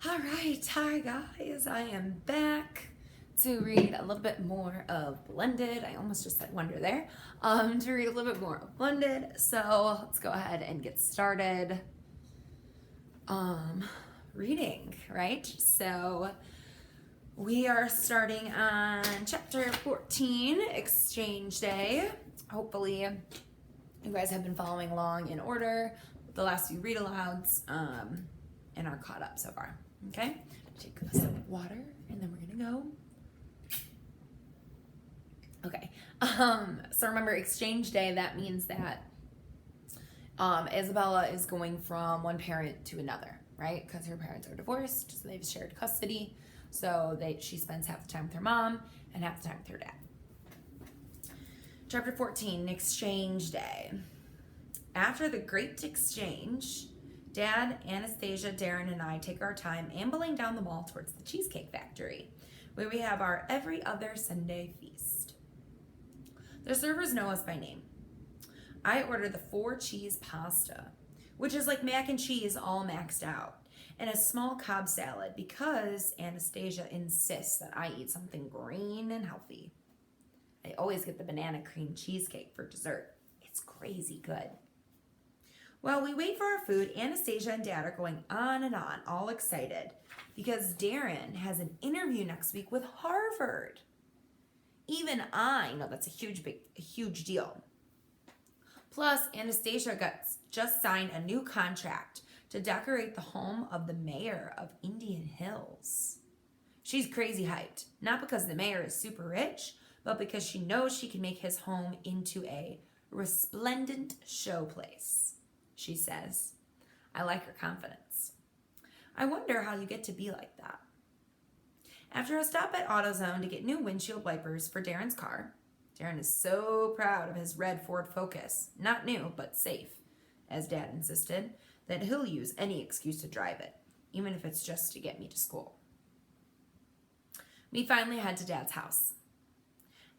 All right, hi guys. I am back to read a little bit more of Blended. I almost just said Wonder there. To read a little bit more of Blended. So let's go ahead and get started. Reading, right? So we are starting on chapter 14, Exchange Day. Hopefully, you guys have been following along in order with the last few read alouds and are caught up so far. Okay, take a sip of water and then we're gonna go. Okay, so remember, Exchange Day, that means that Isabella is going from one parent to another, right? Because her parents are divorced, so they have shared custody. So she spends half the time with her mom and half the time with her dad. Chapter 14, Exchange Day. After the Great Exchange, Dad, Anastasia, Darren, and I take our time ambling down the mall towards the Cheesecake Factory, where we have our every other Sunday feast. The servers know us by name. I order the 4-cheese pasta, which is like mac and cheese all maxed out, and a small Cobb salad because Anastasia insists that I eat something green and healthy. I always get the banana cream cheesecake for dessert. It's crazy good. While we wait for our food, Anastasia and Dad are going on and on, all excited, because Darren has an interview next week with Harvard. Even I know that's a huge deal. Plus, Anastasia just signed a new contract to decorate the home of the mayor of Indian Hills. She's crazy hyped, not because the mayor is super rich, but because she knows she can make his home into a resplendent showplace. She says, I like her confidence. I wonder how you get to be like that. After a stop at AutoZone to get new windshield wipers for Darren's car, Darren is so proud of his red Ford Focus, not new, but safe, as Dad insisted, that he'll use any excuse to drive it, even if it's just to get me to school. We finally head to Dad's house.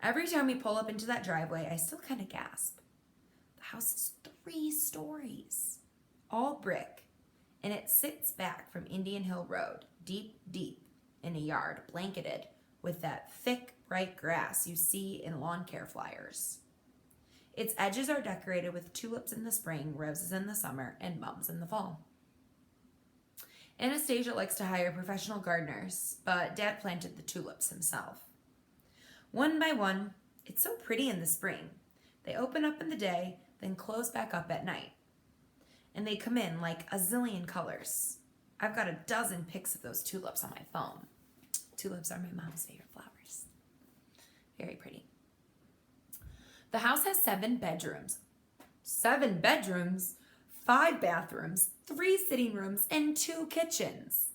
Every time we pull up into that driveway, I still kind of gasp. The house is 3 stories, all brick, and it sits back from Indian Hill Road, deep in a yard, blanketed with that thick, bright grass you see in lawn care flyers. Its edges are decorated with tulips in the spring, roses in the summer, and mums in the fall. Anastasia likes to hire professional gardeners, but Dad planted the tulips himself. One by one, it's so pretty in the spring. They open up in the day, then close back up at night. And they come in like a zillion colors. I've got a dozen pics of those tulips on my phone. Tulips are my mom's favorite flowers. Very pretty. The house has 7 bedrooms. 7 bedrooms? 5 bathrooms, 3 sitting rooms, and 2 kitchens.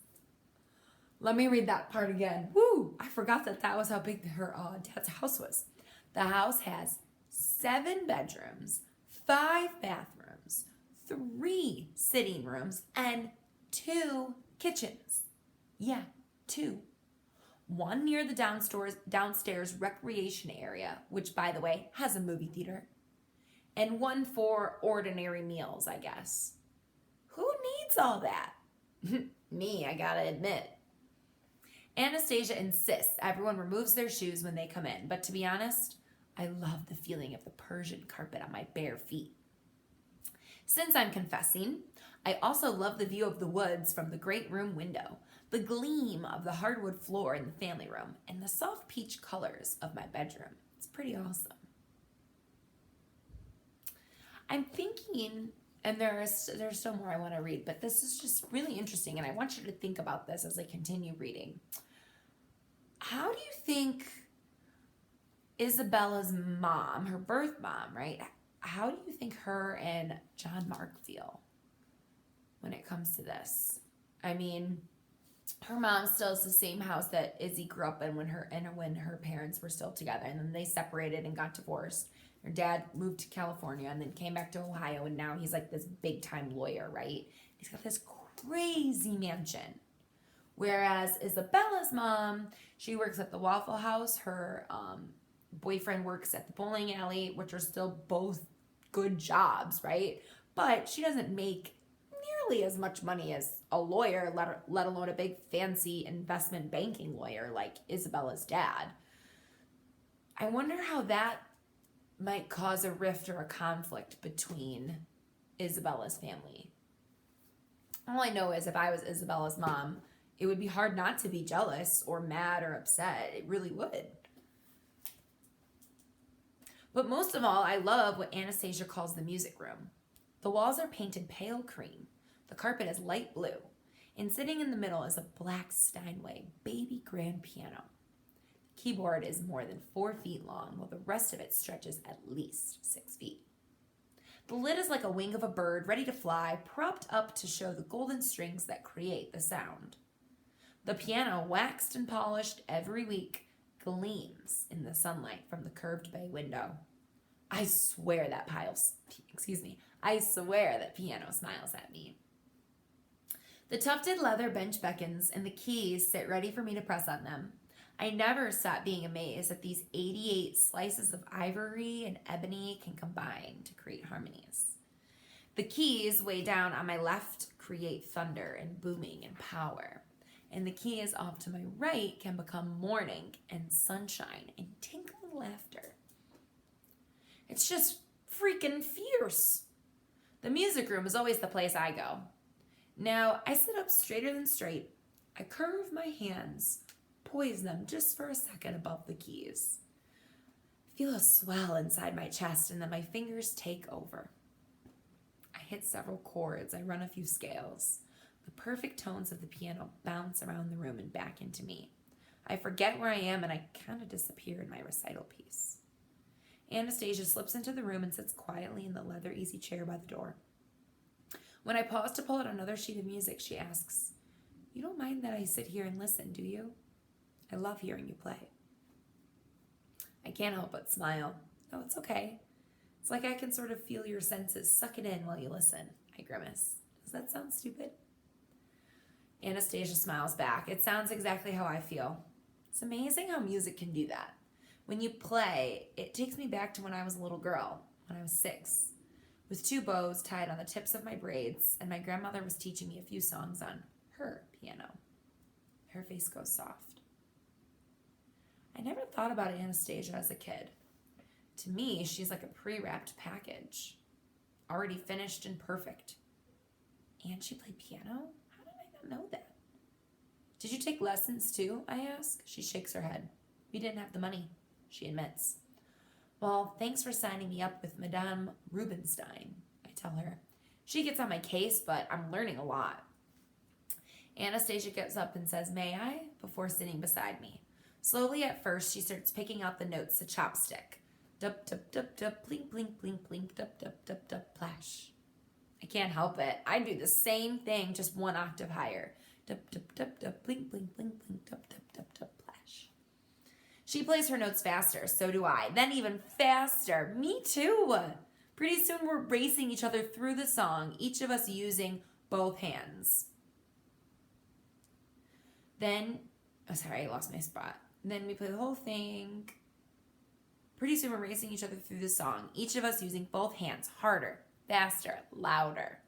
Let me read that part again. Woo! I forgot that was how big her dad's house was. The house has 7 bedrooms, 5 bathrooms, 3 sitting rooms, and 2 kitchens. Yeah, 2. One near the downstairs recreation area, which, by the way, has a movie theater. And one for ordinary meals, I guess. Who needs all that? Me, I gotta admit. Anastasia insists everyone removes their shoes when they come in, but to be honest, I love the feeling of the Persian carpet on my bare feet. Since I'm confessing, I also love the view of the woods from the great room window, the gleam of the hardwood floor in the family room, and the soft peach colors of my bedroom. It's pretty awesome. I'm thinking, and there's still more I want to read, but this is just really interesting, and I want you to think about this as I continue reading. How do you think Isabella's mom, her birth mom, right? How do you think her and John Mark feel when it comes to this? I mean, her mom still has the same house that Izzy grew up in when her parents were still together, and then they separated and got divorced. Her dad moved to California and then came back to Ohio, and now he's like this big time lawyer, right? He's got this crazy mansion. Whereas Isabella's mom, she works at the Waffle House. Her boyfriend works at the bowling alley, which are still both good jobs, right? But she doesn't make nearly as much money as a lawyer, let alone a big fancy investment banking lawyer like Isabella's dad. I wonder how that might cause a rift or a conflict between Isabella's family. All I know is if I was Isabella's mom, it would be hard not to be jealous or mad or upset. It really would. But most of all, I love what Anastasia calls the music room. The walls are painted pale cream. The carpet is light blue. And sitting in the middle is a black Steinway baby grand piano. The keyboard is more than 4 feet long, while the rest of it stretches at least 6 feet. The lid is like a wing of a bird ready to fly, propped up to show the golden strings that create the sound. The piano, waxed and polished every week, gleams in the sunlight from the curved bay window. I swear that piano smiles at me. The tufted leather bench beckons, and the keys sit ready for me to press on them. I never stop being amazed that these 88 slices of ivory and ebony can combine to create harmonies. The keys way down on my left create thunder and booming and power. And the keys off to my right can become morning and sunshine and tinkling laughter. It's just freaking fierce. The music room is always the place I go. Now, I sit up straighter than straight. I curve my hands, poise them just for a second above the keys. I feel a swell inside my chest, and then my fingers take over. I hit several chords. I run a few scales. The perfect tones of the piano bounce around the room and back into me. I forget where I am, and I kind of disappear in my recital piece. Anastasia slips into the room and sits quietly in the leather easy chair by the door. When I pause to pull out another sheet of music, she asks, "You don't mind that I sit here and listen, do you? I love hearing you play." I can't help but smile. "Oh, it's okay. It's like I can sort of feel your senses suck it in while you listen," I grimace. Does that sound stupid? Anastasia smiles back. "It sounds exactly how I feel." It's amazing how music can do that. When you play, it takes me back to when I was a little girl, when I was 6, with 2 bows tied on the tips of my braids, and my grandmother was teaching me a few songs on her piano. Her face goes soft. I never thought about Anastasia as a kid. To me, she's like a pre-wrapped package, already finished and perfect. And she played piano? How did I not know that? "Did you take lessons too?" I ask. She shakes her head. "We didn't have the money," she admits. "Well, thanks for signing me up with Madame Rubenstein," I tell her. She gets on my case, but I'm learning a lot. Anastasia gets up and says, "May I?" before sitting beside me. Slowly at first, she starts picking out the notes, a chopstick. Dup, dup, dup, dup, blink, blink, blink, blink, dup, dup, dup, dup, plash. I can't help it. I do the same thing, just 1 octave higher. Dup, dup, dup, dup, blink, blink, blink, blink, dup, dup, dup, dup, plash. She plays her notes faster, so do I. Then even faster. Me too. Pretty soon we're racing each other through the song, each of us using both hands. I lost my spot. Then we play the whole thing. Pretty soon we're racing each other through the song, each of us using both hands, harder, faster, louder.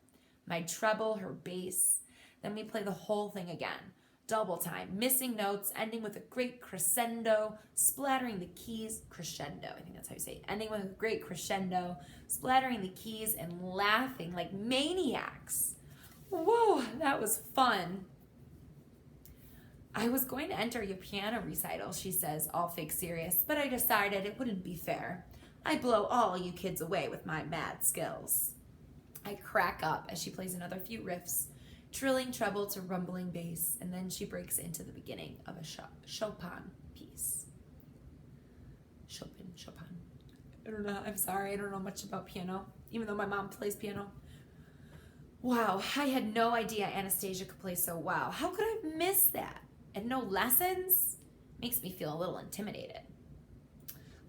My treble, her bass. Then we play the whole thing again. Double time, missing notes, ending with a great crescendo, splattering the keys, crescendo, I think that's how you say it, ending with a great crescendo, splattering the keys and laughing like maniacs. Whoa, that was fun. "I was going to enter your piano recital," she says, all fake serious, "but I decided it wouldn't be fair. I'd blow all you kids away with my mad skills." I crack up as she plays another few riffs, trilling treble to rumbling bass, and then she breaks into the beginning of a Chopin piece. Chopin. I don't know. I'm sorry. I don't know much about piano, even though my mom plays piano. Wow, I had no idea Anastasia could play so well. How could I have missed that? And no lessons? Makes me feel a little intimidated.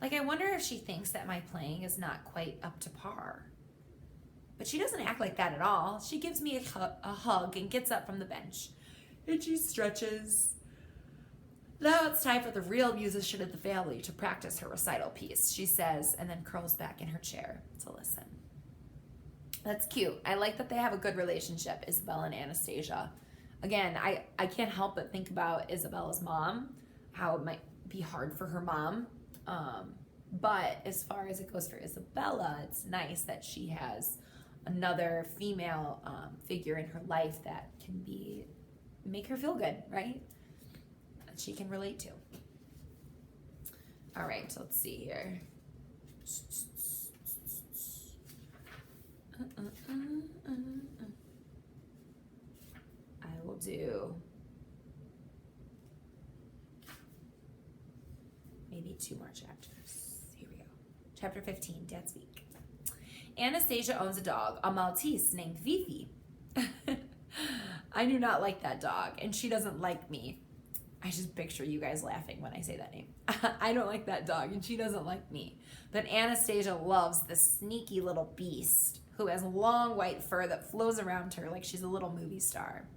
Like, I wonder if she thinks that my playing is not quite up to par. But she doesn't act like that at all. She gives me a hug and gets up from the bench. And she stretches. "Now it's time for the real musician of the family to practice her recital piece," she says, and then curls back in her chair to listen. That's cute. I like that they have a good relationship, Isabella and Anastasia. Again, I can't help but think about Isabella's mom, how it might be hard for her mom. But as far as it goes for Isabella, it's nice that she has another female figure in her life that can make her feel good, right? That she can relate to. All right, so let's see here. I will do maybe 2 more chapters. Here we go. Chapter 15, Dad's Week. Anastasia owns a dog, a Maltese named Fifi. I do not like that dog, and she doesn't like me. I just picture you guys laughing when I say that name. I don't like that dog, and she doesn't like me. But Anastasia loves this sneaky little beast who has long white fur that flows around her like she's a little movie star.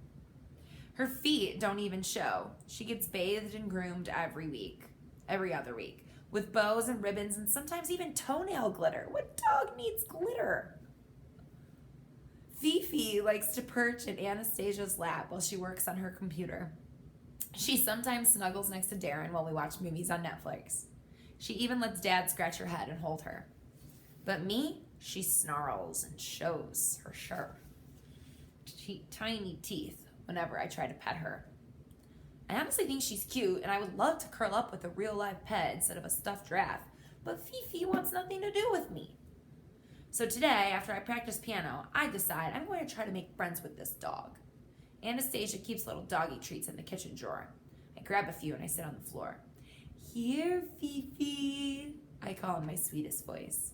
Her feet don't even show. She gets bathed and groomed every other week, with bows and ribbons and sometimes even toenail glitter. What dog needs glitter? Fifi likes to perch in Anastasia's lap while she works on her computer. She sometimes snuggles next to Darren while we watch movies on Netflix. She even lets Dad scratch her head and hold her. But me, she snarls and shows her sharp, tiny teeth whenever I try to pet her. I honestly think she's cute, and I would love to curl up with a real live pet instead of a stuffed giraffe, but Fifi wants nothing to do with me. So today, after I practice piano, I decide I'm going to try to make friends with this dog. Anastasia keeps little doggy treats in the kitchen drawer. I grab a few and I sit on the floor. Here, Fifi, I call in my sweetest voice.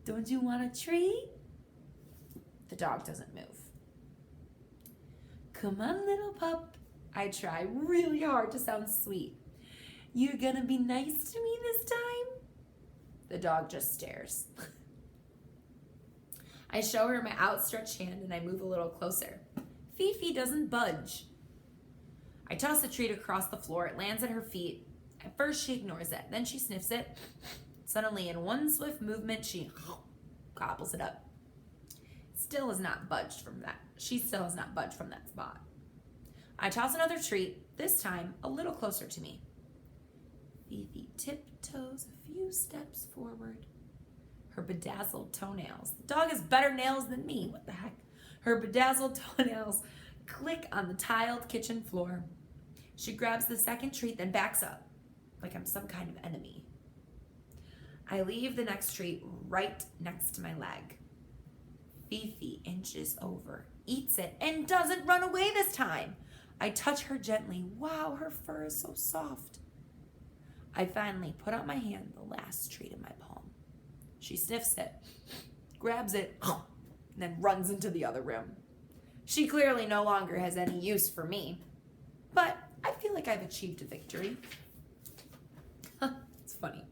Don't you want a treat? The dog doesn't move. Come on, little pup. I try really hard to sound sweet. You're gonna be nice to me this time? The dog just stares. I show her my outstretched hand and I move a little closer. Fifi doesn't budge. I toss the treat across the floor. It lands at her feet. At first she ignores it. Then she sniffs it. Suddenly, in one swift movement, she gobbles it up. She still has not budged from that spot. I toss another treat, this time a little closer to me. Fifi tiptoes a few steps forward. Her bedazzled toenails. The dog has better nails than me. What the heck? Her bedazzled toenails click on the tiled kitchen floor. She grabs the second treat, then backs up, like I'm some kind of enemy. I leave the next treat right next to my leg. Fifi inches over, eats it, and doesn't run away this time. I touch her gently. Wow, her fur is so soft. I finally put out my hand, the last treat in my palm. She sniffs it, grabs it, and then runs into the other room. She clearly no longer has any use for me, but I feel like I've achieved a victory. It's funny.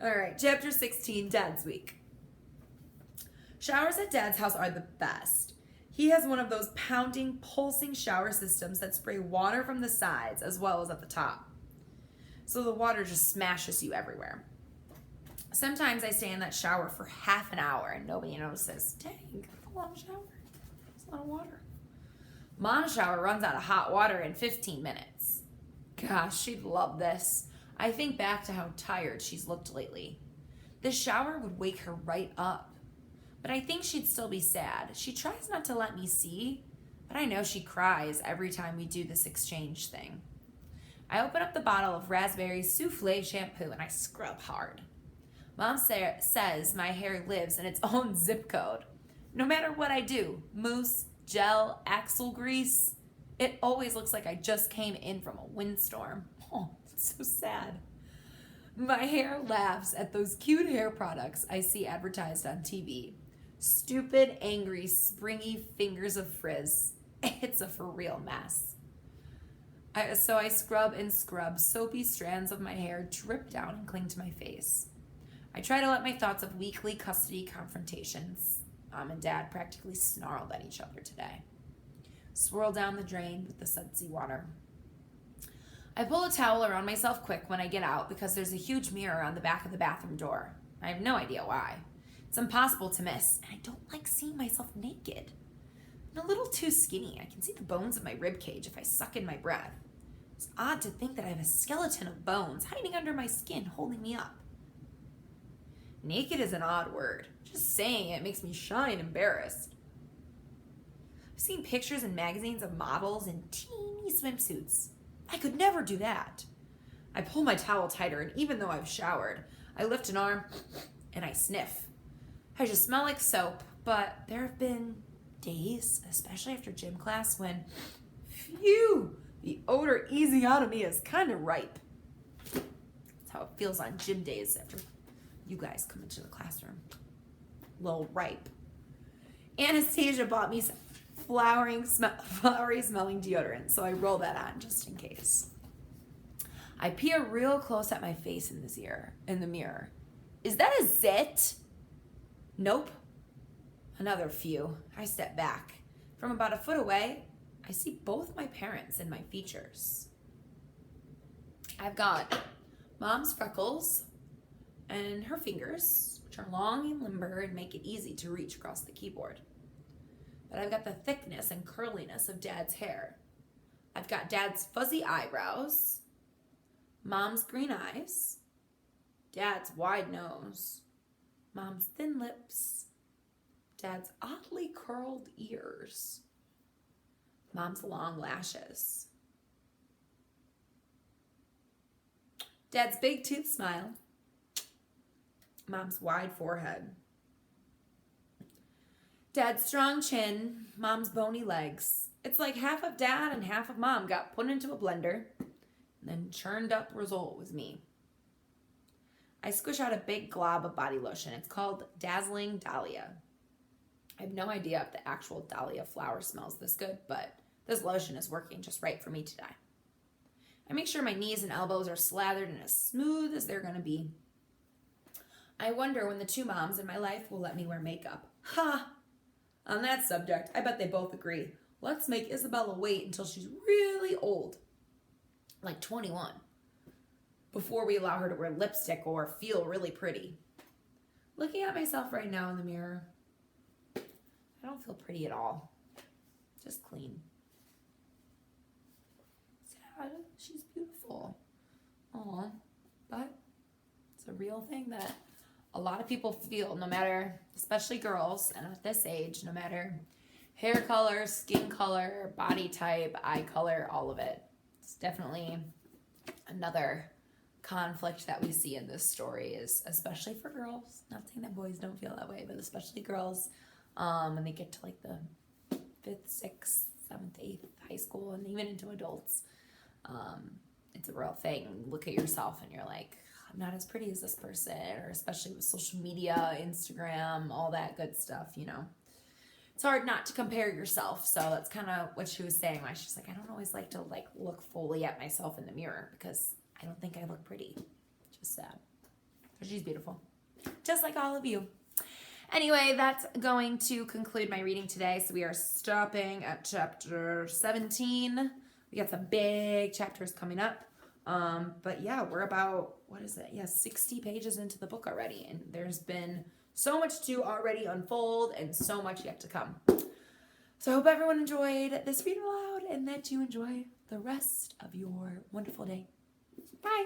All right, chapter 16, Dad's Week. Showers at Dad's house are the best. He has one of those pounding, pulsing shower systems that spray water from the sides as well as at the top. So the water just smashes you everywhere. Sometimes I stay in that shower for half an hour and nobody notices. Dang, a long shower. It's a lot of water. Mom's shower runs out of hot water in 15 minutes. Gosh, she'd love this. I think back to how tired she's looked lately. This shower would wake her right up. But I think she'd still be sad. She tries not to let me see, but I know she cries every time we do this exchange thing. I open up the bottle of raspberry souffle shampoo and I scrub hard. Mom says my hair lives in its own zip code. No matter what I do, mousse, gel, axle grease, it always looks like I just came in from a windstorm. Oh, it's so sad. My hair laughs at those cute hair products I see advertised on TV. Stupid, angry, springy fingers of frizz. It's a for real mess. So I scrub and scrub. Soapy strands of my hair drip down and cling to my face. I try to let my thoughts of weekly custody confrontations. Mom and Dad practically snarled at each other today. Swirl down the drain with the sudsy water. I pull a towel around myself quick when I get out because there's a huge mirror on the back of the bathroom door. I have no idea why. It's impossible to miss, and I don't like seeing myself naked. I'm a little too skinny. I can see the bones of my rib cage if I suck in my breath. It's odd to think that I have a skeleton of bones hiding under my skin, holding me up. Naked is an odd word. Just saying it makes me shy and embarrassed. I've seen pictures in magazines of models in teeny swimsuits. I could never do that. I pull my towel tighter, and even though I've showered, I lift an arm and I sniff. I just smell like soap, but there have been days, especially after gym class, when, phew, the odor easing out of me is kind of ripe. That's how it feels on gym days after you guys come into the classroom. A little ripe. Anastasia bought me some flowery smelling deodorant, so I roll that on just in case. I peer real close at my face in the mirror. Is that a zit? Nope. Another few. I step back. From about a foot away, I see both my parents in my features. I've got Mom's freckles and her fingers, which are long and limber and make it easy to reach across the keyboard. But I've got the thickness and curliness of Dad's hair. I've got Dad's fuzzy eyebrows, Mom's green eyes, Dad's wide nose, Mom's thin lips, Dad's oddly curled ears, Mom's long lashes, Dad's big tooth smile, Mom's wide forehead, Dad's strong chin, Mom's bony legs. It's like half of Dad and half of Mom got put into a blender, and then churned up result was me. I squish out a big glob of body lotion. It's called Dazzling Dahlia. I have no idea if the actual dahlia flower smells this good, but this lotion is working just right for me today. I make sure my knees and elbows are slathered and as smooth as they're going to be. I wonder when the two moms in my life will let me wear makeup. Ha! On that subject, I bet they both agree. Let's make Isabella wait until she's really old, like 21, before we allow her to wear lipstick or feel really pretty. Looking at myself right now in the mirror, I don't feel pretty at all. Just clean. Sad. She's beautiful. Aw. But it's a real thing that a lot of people feel, no matter, especially girls, and at this age, no matter hair color, skin color, body type, eye color, all of it. It's definitely another conflict that we see in this story, is especially for girls. Not saying that boys don't feel that way, but especially girls, when they get to like the 5th, 6th, 7th, 8th high school, and even into adults. It's a real thing. Look at yourself and you're like, I'm not as pretty as this person, or especially with social media, Instagram, all that good stuff, you know. It's hard not to compare yourself. So that's kind of what she was saying. She's like, I don't always like to like look fully at myself in the mirror because I don't think I look pretty. Just sad. But she's beautiful. Just like all of you. Anyway, that's going to conclude my reading today. So we are stopping at chapter 17. We got some big chapters coming up. But yeah, we're about, 60 pages into the book already. And there's been so much to already unfold and so much yet to come. So I hope everyone enjoyed this read aloud and that you enjoy the rest of your wonderful day. Bye.